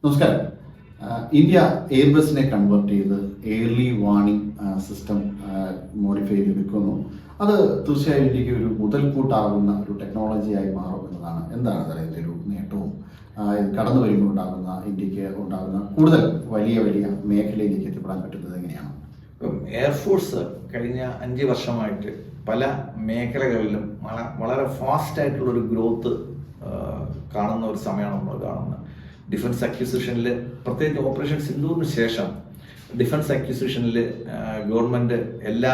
നമസ്കാരം. India എയർബസിനെ convert ചെയ്ത് early warning system modify ചെയ്തെടുക്കുന്നു. അത് തീർച്ചയായും ഇന്ത്യക്ക് ഒരു മുതൽക്കൂട്ടാകുന്ന ഒരു ടെക്നോളജിയായി മാറും എന്നതാണ്. എന്താണ് അതിൻ്റെ ഒരു നേട്ടവും കടന്നു വരുമ്പോൾ ഇന്ത്യക്ക് ഉണ്ടാകുന്ന കൂടുതൽ വലിയ വലിയ മേഖലയിലേക്ക് എത്തിപ്പെടാൻ പറ്റുന്നത് എങ്ങനെയാണ്? ഇപ്പം എയർഫോഴ്സ് കഴിഞ്ഞ 5 വർഷമായിട്ട് പല മേഖലകളിലും വളരെ ഫാസ്റ്റ് ആയിട്ടുള്ളൊരു ഗ്രോത്ത് കാണുന്ന ഒരു സമയമാണ് നമ്മൾ കാണുന്നത്. ഡിഫൻസ് അക്വിസിഷനിൽ, പ്രത്യേകിച്ച് ഓപ്പറേഷൻ സിന്ദൂറിന് ശേഷം ഡിഫൻസ് അക്വിസിഷനിൽ ഗവൺമെൻറ് എല്ലാ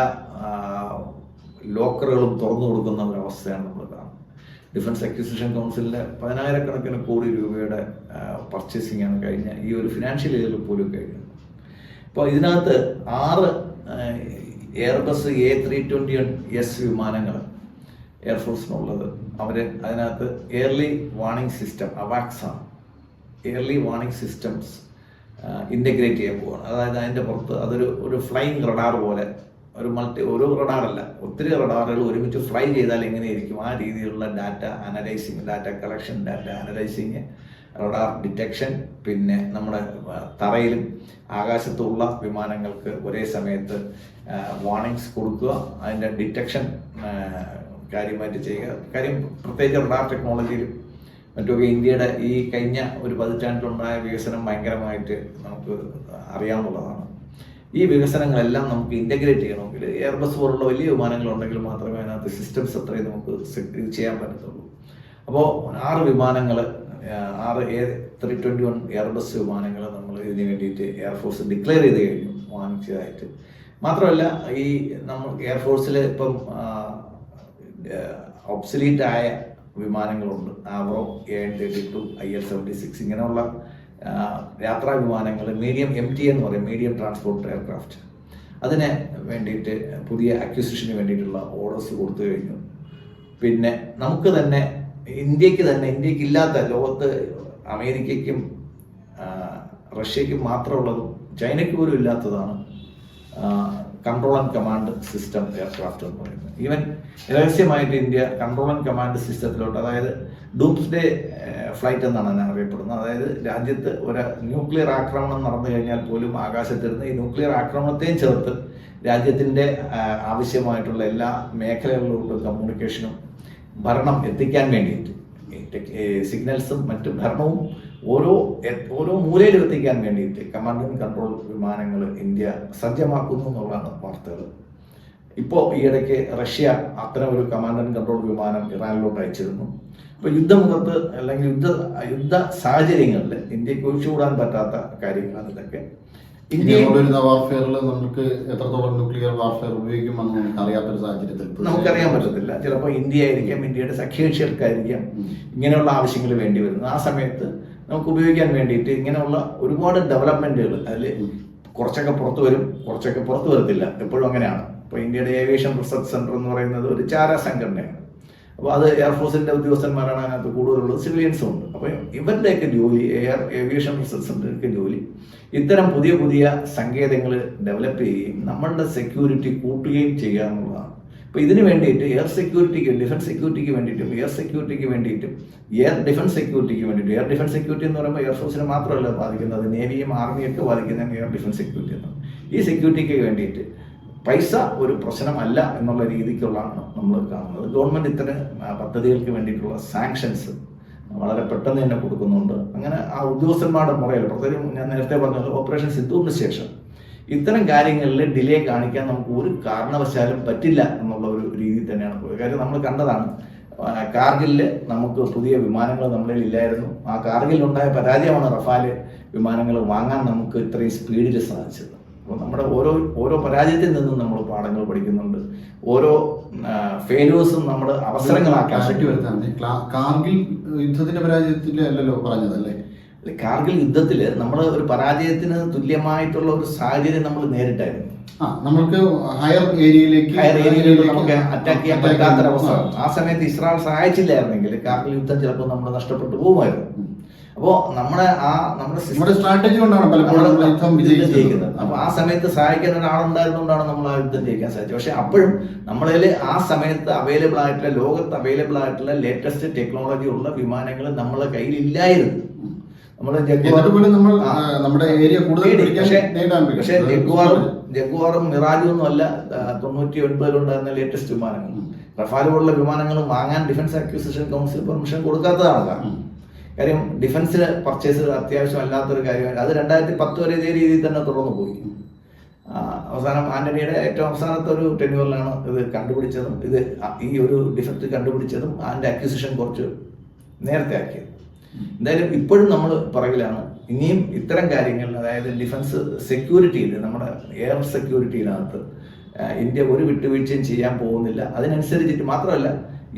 ലോക്കറുകളും തുറന്നു കൊടുക്കുന്ന ഒരവസ്ഥയാണ് നമ്മൾ കാണുന്നത്. ഡിഫൻസ് അക്വിസിഷൻ കൗൺസിലിൻ്റെ 10,000 കോടി രൂപയുടെ പർച്ചേസിംഗ് ആണ് കഴിഞ്ഞ ഈ ഒരു ഫിനാൻഷ്യൽ ഇയറിൽ പോലും കഴിഞ്ഞത്. അപ്പോൾ ഇതിനകത്ത് 6 എയർബസ് A320S വിമാനങ്ങൾ എയർഫോഴ്സിനുള്ളത്. അതിനകത്ത് എയർലി വാർണിംഗ് സിസ്റ്റം അവാക്സാണ്. എയർലി വാർണിംഗ് സിസ്റ്റംസ് ഇൻ്റഗ്രേറ്റ് ചെയ്യാൻ പോവുകയാണ്. അതായത് അതിൻ്റെ പുറത്ത് അതൊരു ഫ്ലൈയിങ് റഡാർ പോലെ ഒരു റഡാറല്ല, ഒത്തിരി റഡാറുകൾ ഒരുമിച്ച് ഫ്ലൈ ചെയ്താൽ എങ്ങനെയായിരിക്കും ആ രീതിയിലുള്ള data analysing, data collection, data analysing, radar detection, പിന്നെ നമ്മുടെ തറയിലും ആകാശത്തുള്ള വിമാനങ്ങൾക്ക് ഒരേ സമയത്ത് വാർണിംഗ്സ് കൊടുക്കുക, അതിൻ്റെ ഡിറ്റക്ഷൻ കാര്യമായിട്ട് ചെയ്യുക. പ്രത്യേകിച്ച് റഡാർ ടെക്നോളജിയിലും മറ്റൊക്കെ ഇന്ത്യയുടെ ഈ കഴിഞ്ഞ ഒരു പതിറ്റാണ്ടിലുണ്ടായ വികസനം ഭയങ്കരമായിട്ട് നമുക്ക് അറിയാവുന്നതാണ്. ഈ വികസനങ്ങളെല്ലാം നമുക്ക് ഇൻ്റഗ്രേറ്റ് ചെയ്യണമെങ്കിൽ എയർബസ് പോലുള്ള വലിയ വിമാനങ്ങളുണ്ടെങ്കിൽ മാത്രമേ അതിനകത്ത് സിസ്റ്റംസ് അത്രയും നമുക്ക് ഇത് ചെയ്യാൻ പറ്റത്തുള്ളൂ. അപ്പോൾ 6 വിമാനങ്ങൾ, 6 A321 എയർബസ് വിമാനങ്ങൾ നമ്മൾ ഇതിന് വേണ്ടിയിട്ട് എയർഫോഴ്സ് ഡിക്ലെയർ ചെയ്ത് കഴിഞ്ഞു വാങ്ങിച്ചതായിട്ട്. മാത്രമല്ല ഈ നമ്മൾ എയർഫോഴ്സിൽ ഇപ്പം ഒബ്സലീറ്റ് ആയ വിമാനങ്ങളുണ്ട്. ആവറോ AN32, IL-76 ഇങ്ങനെയുള്ള യാത്രാ വിമാനങ്ങൾ, മീഡിയം MT എന്ന് പറയും, മീഡിയം ട്രാൻസ്പോർട്ട് എയർക്രാഫ്റ്റ്, അതിന് വേണ്ടിയിട്ട് പുതിയ അക്വിസിഷന് വേണ്ടിയിട്ടുള്ള ഓർഡേഴ്സ് കൊടുത്തു കഴിഞ്ഞു. പിന്നെ നമുക്ക് തന്നെ ഇന്ത്യക്ക് ഇല്ലാത്ത, ലോകത്ത് അമേരിക്കയ്ക്കും റഷ്യയ്ക്കും മാത്രമുള്ളതും ചൈനയ്ക്ക് പോലും ഇല്ലാത്തതാണ് control and command system aircraft എന്ന് പറയുന്നത്. ഈവൻ രഹസ്യമായിട്ട് ഇന്ത്യ കൺട്രോൾ ആൻഡ് കമാൻഡ് സിസ്റ്റത്തിലോട്ട്, അതായത് ഡൂംസ്ഡേ ഫ്ലൈറ്റ് എന്നാണ് അതിനെ അറിയപ്പെടുന്നത്. അതായത് രാജ്യത്ത് ഒരു ന്യൂക്ലിയർ ആക്രമണം നടന്നു കഴിഞ്ഞാൽ പോലും ആകാശത്തിരുന്ന് ഈ ന്യൂക്ലിയർ ആക്രമണത്തെയും ചേർത്ത് രാജ്യത്തിൻ്റെ ആവശ്യമായിട്ടുള്ള എല്ലാ മേഖലകളിലോട്ടും കമ്മ്യൂണിക്കേഷനും ഭരണം എത്തിക്കാൻ വേണ്ടിയിട്ട് സിഗ്നൽസും മറ്റു ഭരണവും ഓരോ മൂലയിലും എത്തിക്കാൻ വേണ്ടിയിട്ട് കമാൻഡ് ആൻഡ് കൺട്രോൾ വിമാനങ്ങൾ ഇന്ത്യ സജ്ജമാക്കുന്നു എന്നുള്ളതാണ് വാർത്തകൾ. ഇപ്പോൾ ഈയിടയ്ക്ക് റഷ്യ അത്തരം ഒരു കമാൻഡ് ആൻഡ് കൺട്രോൾ വിമാനം ഇറാനിലോട്ട് അയച്ചിരുന്നു. അപ്പോൾ യുദ്ധമുഖത്ത് അല്ലെങ്കിൽ യുദ്ധ സാഹചര്യങ്ങളിൽ ഇന്ത്യക്ക് ഒഴിച്ചുകൂടാൻ പറ്റാത്ത കാര്യങ്ങളാണ് ഇതൊക്കെ. വാർഫെയറിൽ നമുക്ക് എത്രത്തോളം ന്യൂക്ലിയർ വാർഫെയർ ഉപയോഗിക്കുമെന്ന് നമുക്കറിയാൻ പറ്റത്തില്ല. ചിലപ്പോൾ ഇന്ത്യ ആയിരിക്കാം, ഇന്ത്യയുടെ സഖ്യകക്ഷികൾക്കായിരിക്കാം ഇങ്ങനെയുള്ള ആവശ്യങ്ങൾ വേണ്ടി വരുന്നത്. ആ സമയത്ത് നമുക്ക് ഉപയോഗിക്കാൻ വേണ്ടിയിട്ട് ഇങ്ങനെയുള്ള ഒരുപാട് ഡെവലപ്മെന്റുകൾ, അതിൽ കുറച്ചൊക്കെ പുറത്തു വരും, കുറച്ചൊക്കെ പുറത്തു വരത്തില്ല. എപ്പോഴും അങ്ങനെയാണ്. ഇപ്പോൾ ഇന്ത്യയുടെ ഏവിയേഷൻ റിസർച്ച് സെന്റർ എന്ന് പറയുന്നത് ഒരു ചാര സംഘടനയാണ്. അപ്പോൾ അത് എയർഫോഴ്സിന്റെ ഉദ്യോഗസ്ഥന്മാരാണ് അതിനകത്ത് കൂടുതലുള്ളത്, സിവിലിയൻസും ഉണ്ട്. അപ്പോൾ ഇവരുടെയൊക്കെ ജോലി, ഏവിയേഷൻ റിസർച്ച് സെന്ററിന്റെ ജോലി ഇത്തരം പുതിയ സങ്കേതങ്ങൾ ഡെവലപ്പ് ചെയ്യുകയും നമ്മളുടെ സെക്യൂരിറ്റി കൂട്ടുകയും ചെയ്യുക എന്നുള്ളതാണ്. അപ്പോൾ ഇതിന് വേണ്ടിയിട്ട് എയർ സെക്യൂരിറ്റിക്ക്, ഡിഫൻസ് സെക്യൂരിറ്റിക്ക് വേണ്ടിയിട്ടും, എയർ സെക്യൂരിറ്റിക്ക് വേണ്ടിയിട്ടും, എയർ ഡിഫൻസ് സെക്യൂരിറ്റിക്ക് വേണ്ടിയിട്ടും, എയർ ഡിഫൻസ് സെക്യൂരിറ്റി എന്ന് പറയുമ്പോൾ എയർഫോഴ്സിനെ മാത്രമല്ല ബാധിക്കുന്നത്, നേവിയും ആർമിയൊക്കെ ബാധിക്കുന്ന എയർ ഡിഫൻസ് സെക്യൂരിറ്റി എന്നാണ്. ഈ സെക്യൂരിറ്റിക്ക് വേണ്ടിയിട്ട് പൈസ ഒരു പ്രശ്നമല്ല എന്നുള്ള രീതിക്കുള്ളതാണ് നമ്മൾ കാണുന്നത്. ഗവൺമെൻറ് ഇത്തരം പദ്ധതികൾക്ക് വേണ്ടിയിട്ടുള്ള സാങ്ഷൻസ് വളരെ പെട്ടെന്ന് തന്നെ കൊടുക്കുന്നുണ്ട്. അങ്ങനെ ആ ഉദ്യോഗസ്ഥന്മാരുടെ മുറയിൽ, പ്രത്യേകം ഞാൻ നേരത്തെ പറഞ്ഞത് ഓപ്പറേഷൻ സിന്ദൂറിന് ശേഷം ഇത്തരം കാര്യങ്ങളിൽ ഡിലേ കാണിക്കാൻ നമുക്ക് ഒരു കാരണവശാലും പറ്റില്ല എന്നുള്ള ഒരു രീതി തന്നെയാണ് പോയത്. കാര്യം നമ്മൾ കണ്ടതാണ്, കാർഗിലിൽ നമുക്ക് പുതിയ വിമാനങ്ങൾ നമ്മളിൽ ഇല്ലായിരുന്നു. ആ കാർഗിലുണ്ടായ പരാജയമാണ് റഫാല് വിമാനങ്ങൾ വാങ്ങാൻ നമുക്ക് ഇത്രയും സ്പീഡിൽ സാധിച്ചത്. അപ്പോൾ നമ്മുടെ ഓരോ പരാജയത്തിൽ നിന്നും നമ്മൾ പാഠങ്ങൾ പഠിക്കുന്നുണ്ട്. ഓരോ ഫെയിലിയേഴ്സും നമ്മൾ അവസരങ്ങളാക്കാൻ കാർഗിൽ യുദ്ധത്തിന്റെ പരാജയത്തിലല്ലോ പറഞ്ഞതല്ലേ? കാർഗിൽ യുദ്ധത്തിൽ നമ്മൾ ഒരു പരാജയത്തിന് തുല്യമായിട്ടുള്ള ഒരു സാഹചര്യം നമ്മൾ നേരിട്ടായിരുന്നു. നമുക്ക് ഹയർ ഏരിയയിലേക്ക് നമുക്ക് അറ്റാക്ക് ചെയ്യാൻ പറ്റാത്തൊരവസ്ഥ. ആ സമയത്ത് ഇസ്രായേൽ സഹായിച്ചില്ലായിരുന്നെങ്കിൽ കാർഗിൽ യുദ്ധം ചിലപ്പോൾ നമ്മൾ നഷ്ടപ്പെട്ടു പോകുമായിരുന്നു. അപ്പോൾ നമ്മുടെ സ്ട്രാറ്റജി കൊണ്ടാണ് പലപ്പോഴും യുദ്ധം ജയിക്കുന്നത്. അപ്പോൾ ആ സമയത്ത് സഹായിക്കാൻ ഒരാളുണ്ടായിരുന്നുകൊണ്ടാണ് നമ്മൾ ആ യുദ്ധം ജയിക്കാൻ സാധിച്ചത്. പക്ഷെ അപ്പോഴും നമ്മളിൽ ആ സമയത്ത് ലോകത്ത് അവൈലബിൾ ആയിട്ടുള്ള ലേറ്റസ്റ്റ് ടെക്നോളജി ഉള്ള വിമാനങ്ങൾ നമ്മളെ കയ്യിൽ ഇല്ലായിരുന്നു. നമ്മൾ എന്നിട്ട് പോലും നമ്മൾ നമ്മുടെ ഏരിയ കൂടുതൽ പിടിക്കാൻ നേടാൻ പറ്റും. പക്ഷേ ജഗ്വാറും മിറാജും ഒന്നും അല്ല 99 ലേറ്റസ്റ്റ് വിമാനങ്ങൾ. റഫാൽ പോലുള്ള വിമാനങ്ങളും വാങ്ങാൻ ഡിഫൻസ് അക്വിസിഷൻ കൗൺസിൽ പെർമിഷൻ കൊടുക്കാത്തതാണ് കാരണം. കാര്യം ഡിഫൻസിന് പർച്ചേസ് അത്യാവശ്യം അല്ലാത്തൊരു കാര്യമാണ്. അത് 2010 വരെ ഇതേ രീതിയിൽ തന്നെ തുടർന്നു പോയി. അവസാനം ആന്റണിയുടെ ഏറ്റവും അവസാനത്തെ ഒരു ടെന്യൂറിലാണ് ഇത് കണ്ടുപിടിച്ചതും ഇത് ഈ ഒരു ഡിഫക്റ്റ് കണ്ടുപിടിച്ചതും അതിൻ്റെ അക്വിസിഷൻ കുറച്ച് നേരത്തെ ആക്കിയത്. എന്തായാലും ഇപ്പോഴും നമ്മൾ പുറകിലാണ്. ഇനിയും ഇത്തരം കാര്യങ്ങളിൽ, അതായത് ഡിഫൻസ് സെക്യൂരിറ്റിയിൽ, നമ്മുടെ എയർ സെക്യൂരിറ്റിയിനകത്ത് ഇന്ത്യ ഒരു വിട്ടുവീഴ്ചയും ചെയ്യാൻ പോകുന്നില്ല. അതിനനുസരിച്ചിട്ട് മാത്രമല്ല,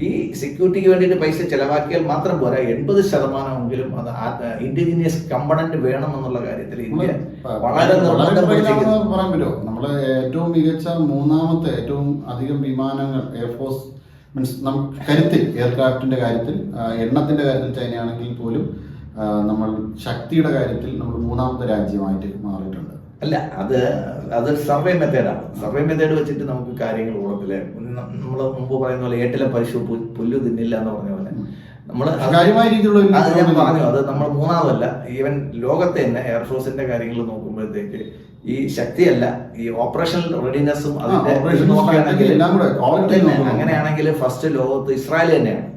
ഈ സെക്യൂരിറ്റിക്ക് വേണ്ടിയിട്ട് പൈസ ചെലവാക്കിയാൽ മാത്രം പോരാ, 80% അത് ഇൻഡിജീനിയസ് കമ്പണന്റ് വേണം എന്നുള്ള കാര്യത്തിൽ ഇന്ത്യ വളരെ പറയാൻ പറ്റുമോ? നമ്മള് ഏറ്റവും മികച്ച മൂന്നാമത്തെ ഏറ്റവും അധികം വിമാനങ്ങൾ എയർഫോഴ്സ് മീൻസ് നമുക്ക് കരുത്തിൽ, എയർക്രാഫ്റ്റിന്റെ കാര്യത്തിൽ, എണ്ണത്തിന്റെ കാര്യത്തിൽ ചൈനയാണെങ്കിൽ പോലും നമ്മൾ ശക്തിയുടെ കാര്യത്തിൽ നമ്മൾ മൂന്നാമത്തെ രാജ്യമായിട്ട് മാറിയിട്ടുണ്ട്. അല്ല, അത് സർവേ മെത്തേഡാണ്. സർവേ മെത്തേഡ് വെച്ചിട്ട് നമുക്ക് കാര്യങ്ങൾ ഓടത്തില്ലേ. നമ്മൾ മുമ്പ് പറയുന്ന പോലെ ഏട്ടിലെ പശു പുല്ലു തിന്നില്ല എന്ന് പറഞ്ഞ പോലെ നമ്മൾ അത് ഞാൻ പറഞ്ഞു. അത് നമ്മൾ മൂന്നാമതല്ല, ഈവൻ ലോകത്തെ തന്നെ എയർഫോഴ്സിന്റെ കാര്യങ്ങൾ നോക്കുമ്പോഴത്തേക്ക് ഈ ശക്തിയല്ല, ഈ ഓപ്പറേഷണൽ റെഡിനെസ്സും അതിന്റെ അങ്ങനെയാണെങ്കിൽ ഫസ്റ്റ് ലോകത്ത് ഇസ്രായേൽ തന്നെയാണ്.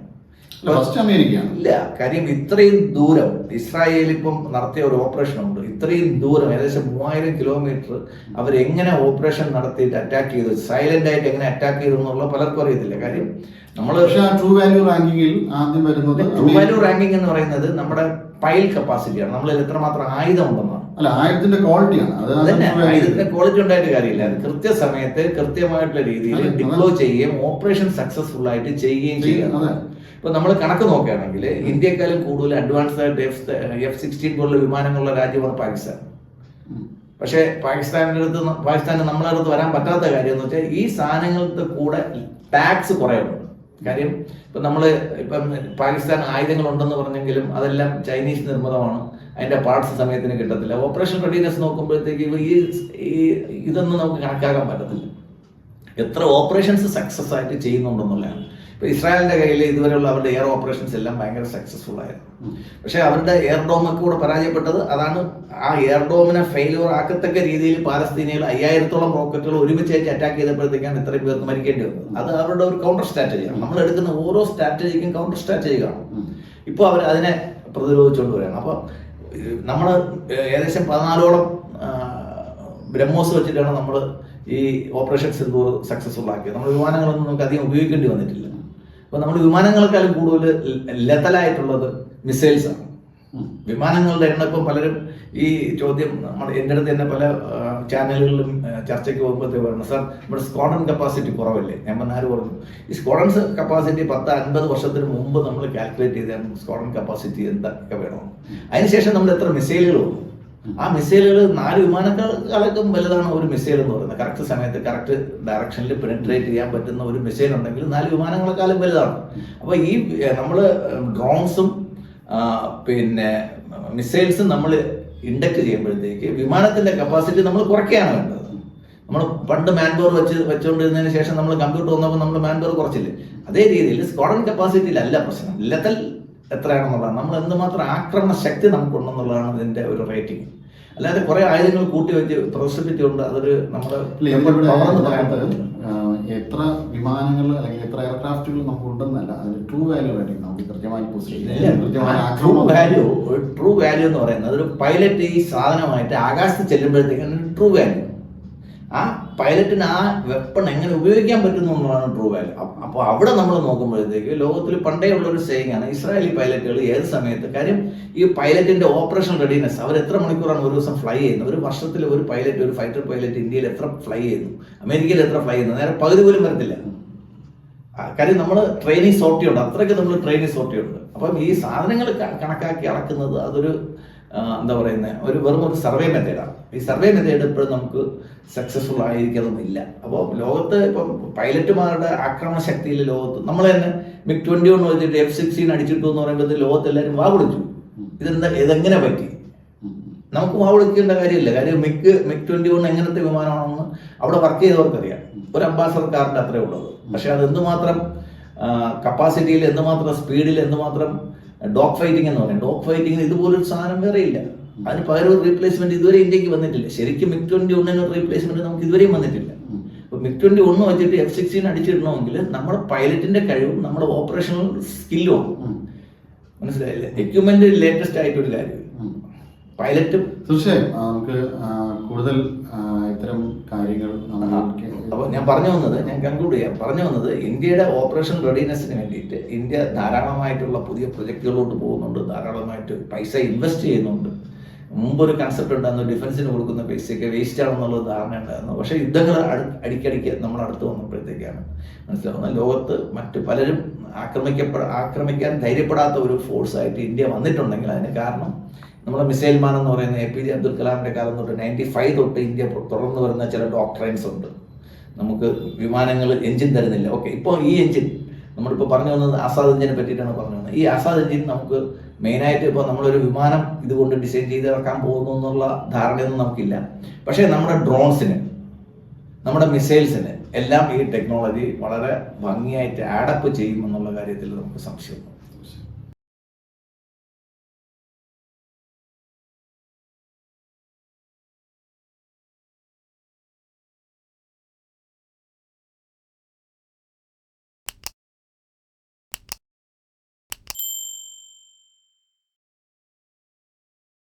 ഇല്ല, കാര്യം ഇത്രയും ദൂരം ഇസ്രായേൽ ഇപ്പം നടത്തിയ ഒരു ഓപ്പറേഷൻ ഉണ്ട്. ഇത്രയും ദൂരം ഏകദേശം 3000 കിലോമീറ്റർ അവരെങ്ങനെ ഓപ്പറേഷൻ നടത്തിയിട്ട് അറ്റാക്ക് ചെയ്തു, സൈലന്റ് ആയിട്ട് എങ്ങനെ അറ്റാക്ക് ചെയ്തു എന്നുള്ള പലർക്കും അറിയത്തില്ല. കാര്യം നമ്മൾ ട്രൂ വാല്യൂ റാങ്കിങ്ങിൽ ആദ്യം വരുന്നത്, ട്രൂ വാല്യൂ റാങ്കിങ് എന്ന് പറയുന്നത് നമ്മുടെ പൈൽ കപ്പാസിറ്റിയാണ്, നമ്മളിൽ എത്രമാത്രം ആയുധം ഉണ്ടെന്നാണ്. അല്ല, ആയുധത്തിന്റെ ക്വാളിറ്റിയാണ്. അതന്നെ, ആയുധത്തിന്റെ ക്വാളിറ്റി ഉണ്ടായിട്ട് കാര്യമില്ല. അത് കൃത്യസമയത്ത് കൃത്യമായിട്ടുള്ള രീതിയിൽ ഡിപ്ലോയ് ചെയ്യുകയും ഓപ്പറേഷൻ സക്സസ്ഫുൾ ആയിട്ട് ചെയ്യുകയും ചെയ്യുക. ഇപ്പൊ നമ്മൾ കണക്ക് നോക്കുകയാണെങ്കിൽ ഇന്ത്യക്കാളും കൂടുതൽ അഡ്വാൻസ്ഡ് ആയിട്ട് F-16 പോലുള്ള വിമാനങ്ങളുള്ള രാജ്യമാണ് പാകിസ്ഥാൻ. പക്ഷേ പാകിസ്ഥാന് നമ്മളെ അടുത്ത് വരാൻ പറ്റാത്ത കാര്യം എന്ന് വെച്ചാൽ ഈ സാധനങ്ങളുടെ കൂടെ ടാക്സ് കുറയുന്നുണ്ട്. കാര്യം ഇപ്പം പാകിസ്ഥാൻ ആയുധങ്ങൾ ഉണ്ടെന്ന് പറഞ്ഞെങ്കിലും അതെല്ലാം ചൈനീസ് നിർമ്മിതമാണ്. അതിന്റെ പാർട്സ് സമയത്തിന് കിട്ടത്തില്ല. ഓപ്പറേഷൻ റെഡിനെസ് നോക്കുമ്പോഴത്തേക്ക് ഇതൊന്നും നമുക്ക് കണക്കാക്കാൻ പറ്റത്തില്ല. എത്ര ഓപ്പറേഷൻസ് സക്സസ് ആയിട്ട് ചെയ്യുന്നുണ്ടെന്നുള്ളതാണ്. ഇപ്പൊ ഇസ്രായേലിന്റെ കയ്യിൽ ഇതുവരെയുള്ള അവരുടെ എയർ ഓപ്പറേഷൻസ് എല്ലാം ഭയങ്കര സക്സസ്ഫുൾ ആയിരുന്നു. പക്ഷെ അവരുടെ എയർ ഡോമൊക്കെ കൂടെ പരാജയപ്പെട്ടത് അതാണ്. ആ എയർ ഡോമിനെ ഫെയിലിയർ ആക്കത്തക്ക രീതിയിൽ പാലസ്തീനികൾ 5000-ഓളം റോക്കറ്റുകൾ ഒരുമിച്ചായിട്ട് അറ്റാക്ക് ചെയ്തപ്പോഴത്തേക്കാണ് ഇത്രയും പേർക്ക് മരിക്കേണ്ടി വന്നത്. അത് അവരുടെ ഒരു കൗണ്ടർ സ്ട്രാറ്റജിയാണ്. നമ്മൾ എടുക്കുന്ന ഓരോ സ്ട്രാറ്റജിക്കും കൗണ്ടർ സ്ട്രാറ്റജി കാണും. ഇപ്പോൾ അവർ അതിനെ പ്രതിരോധിച്ചുകൊണ്ട് വരികയാണ്. അപ്പോൾ നമ്മൾ ഏകദേശം 14ഓളം ബ്രഹ്മോസ് വെച്ചിട്ടാണ് നമ്മൾ ഈ ഓപ്പറേഷൻ സിന്ദൂർ സക്സസ്ഫുൾ ആക്കിയത്. നമ്മൾ വിമാനങ്ങളൊന്നും നമുക്ക് അധികം ഉപയോഗിക്കേണ്ടി വന്നിട്ടില്ല. അപ്പോൾ നമ്മൾ വിമാനങ്ങളെക്കാളും കൂടുതൽ ലെതലായിട്ടുള്ളത് മിസൈൽസ് ആണ്. വിമാനങ്ങളുടെ എണ്ണം ഇപ്പം പലരും ഈ ചോദ്യം എൻ്റെ അടുത്ത് തന്നെ പല ചാനലുകളിലും ചർച്ചയ്ക്ക് പോകുമ്പോഴത്തേക്ക് പറഞ്ഞു, സാർ നമ്മുടെ സ്ക്വാഡ്രൺ കപ്പാസിറ്റി കുറവല്ലേ? ഞാൻ പറഞ്ഞാൽ പറഞ്ഞു, ഈ സ്ക്വാഡ്രൺ കപ്പാസിറ്റി 10-50 വർഷത്തിന് മുമ്പ് നമ്മൾ കാൽക്കുലേറ്റ് ചെയ്താണ് സ്ക്വാഡ്രൺ കപ്പാസിറ്റി എന്തൊക്കെ വേണം. അതിനുശേഷം നമ്മൾ എത്ര മിസൈലുകൾ വന്നു. ആ മിസൈലുകൾ 4 വിമാനക്കാളേക്കും വലുതാണ് ഒരു മിസൈൽ എന്ന് പറയുന്നത്. കറക്റ്റ് സമയത്ത് കറക്റ്റ് ഡയറക്ഷനിൽ പെനിട്രേറ്റ് ചെയ്യാൻ പറ്റുന്ന ഒരു മിസൈൽ ഉണ്ടെങ്കിൽ 4 വിമാനങ്ങളെക്കാളും വലുതാണ്. അപ്പോൾ ഈ നമ്മൾ ഡ്രോൺസും പിന്നെ മിസൈൽസും നമ്മൾ ഇൻഡക്ട് ചെയ്യുമ്പോഴത്തേക്ക് വിമാനത്തിന്റെ കപ്പാസിറ്റി നമ്മൾ കുറയ്ക്കുകയാണ് വേണ്ടത്. നമ്മൾ പണ്ട് മാൻപവർ വെച്ചുകൊണ്ടിരുന്നതിന് ശേഷം നമ്മൾ കമ്പ്യൂട്ടർ വന്നപ്പോൾ നമ്മൾ മാൻപവർ കുറച്ചില്ലേ? അതേ രീതിയിൽ സ്ക്വാഡ്രൺ കപ്പാസിറ്റിയിലല്ല പ്രശ്നം, ലെതൽ എത്രയാണെന്നുള്ളതാണ്. നമ്മൾ എന്തുമാത്രം ആക്രമണ ശക്തി നമുക്കുണ്ടെന്നുള്ളതാണ് ഇതിന്റെ ഒരു റേറ്റിംഗ്. അല്ലാതെ കുറെ ആയുധങ്ങൾ കൂട്ടി വെച്ച് പ്രദർശിപ്പിച്ചുകൊണ്ട് അതൊരു നമ്മുടെ എത്ര വിമാനങ്ങൾ അല്ലെങ്കിൽ എത്ര എയർക്രാഫ്റ്റുകൾ നമുക്ക് ഉണ്ടെന്നല്ല, അതിന് ട്രൂ വാല്യൂ റേറ്റിംഗ് നമുക്ക് കൃത്യമായി ട്രൂ വാല്യൂ എന്ന് പറയുന്നത് ഒരു പൈലറ്റ് ഈ സാധനമായിട്ട് ആകാശത്ത് ചെല്ലുമ്പോഴത്തേക്കാണ് ട്രൂ വാല്യൂ. ആ പൈലറ്റിന് ആ വെപ്പൺ എങ്ങനെ ഉപയോഗിക്കാൻ പറ്റുന്നു എന്നുള്ളതാണ് ട്രൂ വാല്യൂ. അപ്പോൾ അവിടെ നമ്മൾ നോക്കുമ്പോഴത്തേക്ക് ലോകത്തിൽ പണ്ടേ ഉള്ളൊരു സേയിങ് ആണ്, ഇസ്രായേലി പൈലറ്റുകൾ ഏത് സമയത്ത്, കാര്യം ഈ പൈലറ്റിന്റെ ഓപ്പറേഷൻ റെഡിനെസ്, അവർ എത്ര മണിക്കൂറാണ് ഒരു ദിവസം ഫ്ലൈ ചെയ്യുന്നത്. ഒരു വർഷത്തിൽ ഒരു പൈലറ്റ്, ഒരു ഫൈറ്റർ പൈലറ്റ് ഇന്ത്യയിൽ എത്ര ഫ്ലൈ ചെയ്യുന്നു, അമേരിക്കയിൽ എത്ര ഫ്ലൈ ചെയ്യുന്നു, നേരെ പകുതി പോലും വരത്തില്ല. കാര്യം നമ്മൾ ട്രെയിനിങ് സോർട്ടിയുണ്ട്, അത്രയ്ക്ക് നമ്മൾ ട്രെയിനിങ് സോർട്ടിയുണ്ട്. അപ്പം ഈ സാധനങ്ങൾ കണക്കാക്കി അളക്കുന്നത് അതൊരു എന്താ പറയുന്നത്, വെറും ഒരു സർവേ മെത്തേഡാണ്. ഈ സർവേ മെത്തേഡ് എപ്പോഴും നമുക്ക് സക്സസ്ഫുൾ ആയിരിക്കണമെന്നില്ല. അപ്പോൾ ലോകത്ത് ഇപ്പം പൈലറ്റുമാരുടെ ആക്രമണ ശക്തിയിൽ ലോകത്ത് നമ്മൾ തന്നെ MiG-21 വെച്ചിട്ട് F-16 അടിച്ചിട്ടു എന്ന് പറയുമ്പോൾ ലോകത്ത് എല്ലാവരും വാ വിളിച്ചു. ഇതെങ്ങനെ പറ്റി? നമുക്ക് വാ വിളിക്കേണ്ട കാര്യമില്ല. കാര്യം MiG-21 എങ്ങനത്തെ വിമാനമാണെന്ന് അവിടെ വർക്ക് ചെയ്തവർക്കറിയാം. ഒരു അംബാസഡർ കാറിന്റെ അത്രേ ഉള്ളത്. പക്ഷെ അത് എന്തുമാത്രം കപ്പാസിറ്റിയിൽ, എന്തുമാത്രം സ്പീഡിൽ, എന്തുമാത്രം ഡോഗ് ഫൈറ്റിംഗ് എന്ന് പറയും. ഡോഗ് ഫൈറ്റിങ്ങിന് ഇതുപോലൊരു സാധനം വേറെ ഇല്ല. അതിന് പകരം ഒരു റീപ്ലേസ്മെന്റ് ഇതുവരെ ഇന്ത്യക്ക് വന്നിട്ടില്ല. ശരിക്കും MiG-21 ഒരു റീപ്ലേസ്മെന്റ് നമുക്ക് ഇതുവരെയും വന്നിട്ടില്ല. അപ്പോൾ MiG-21 വെച്ചിട്ട് F-16 അടിച്ചിടണമെങ്കിൽ നമ്മുടെ പൈലറ്റിന്റെ കഴിവും നമ്മുടെ ഓപ്പറേഷണൽ സ്കില്ലും മനസ്സിലായില്ലേ. എക്യുപ്മെന്റ് ലേറ്റസ്റ്റ് ആയിട്ടൊരു കാര്യം. പൈലറ്റും തീർച്ചയായും നമുക്ക് കൂടുതൽ ഇത്തരം കാര്യങ്ങൾ അപ്പോൾ ഞാൻ കൺക്ലൂഡ് ചെയ്യാം. പറഞ്ഞു വന്നത് ഇന്ത്യയുടെ ഓപ്പറേഷൻ റെഡിനെസ്സിന് വേണ്ടിയിട്ട് ഇന്ത്യ ധാരാളമായിട്ടുള്ള പുതിയ പ്രൊജക്റ്റുകളിലോട്ട് പോകുന്നുണ്ട്, ധാരാളമായിട്ട് പൈസ ഇൻവെസ്റ്റ് ചെയ്യുന്നുണ്ട്. മുമ്പൊരു കൺസെപ്റ്റ് ഉണ്ടായിരുന്നു, ഡിഫൻസിന് കൊടുക്കുന്ന പൈസയൊക്കെ വേസ്റ്റ് ആണെന്നുള്ള ധാരണ ഉണ്ടായിരുന്നു. പക്ഷേ യുദ്ധങ്ങൾ അടിക്കടിക്ക് നമ്മൾ അടുത്ത് വന്നപ്പോഴത്തേക്കാണ് മനസ്സിലാവുന്നത് ലോകത്ത് മറ്റ് പലരും ആക്രമിക്കാൻ ധൈര്യപ്പെടാത്ത ഒരു ഫോഴ്സായിട്ട് ഇന്ത്യ വന്നിട്ടുണ്ടെങ്കിൽ അതിന് കാരണം നമ്മുടെ മിസൈൽ മാൻ എന്ന് പറയുന്ന APJ അബ്ദുൽ കലാമിൻ്റെ കാലം തൊട്ട് 95 തൊട്ട് ഇന്ത്യ തുടർന്ന് വരുന്ന ചില ഡോക്ട്രൈൻസ് ഉണ്ട്. നമുക്ക് വിമാനങ്ങൾ എഞ്ചിൻ തരുന്നില്ല. ഓക്കെ, ഇപ്പോൾ ഈ എഞ്ചിൻ നമ്മളിപ്പോൾ പറഞ്ഞു വന്നത് ആസാദ് എഞ്ചിനെ പറ്റിയിട്ടാണ് പറഞ്ഞു വന്നത്. ഈ ആസാദ് എഞ്ചിൻ നമുക്ക് മെയിനായിട്ട് ഇപ്പോൾ നമ്മളൊരു വിമാനം ഇതുകൊണ്ട് ഡിസൈൻ ചെയ്ത് ഇറക്കാൻ പോകുന്നു എന്നുള്ള ധാരണയൊന്നും നമുക്കില്ല. പക്ഷേ നമ്മുടെ ഡ്രോൺസിന്, നമ്മുടെ മിസൈൽസിന് എല്ലാം ഈ ടെക്നോളജി വളരെ ഭംഗിയായിട്ട് ആഡപ്പ് ചെയ്യുമെന്നുള്ള കാര്യത്തിൽ നമുക്ക് സംശയമുണ്ട്.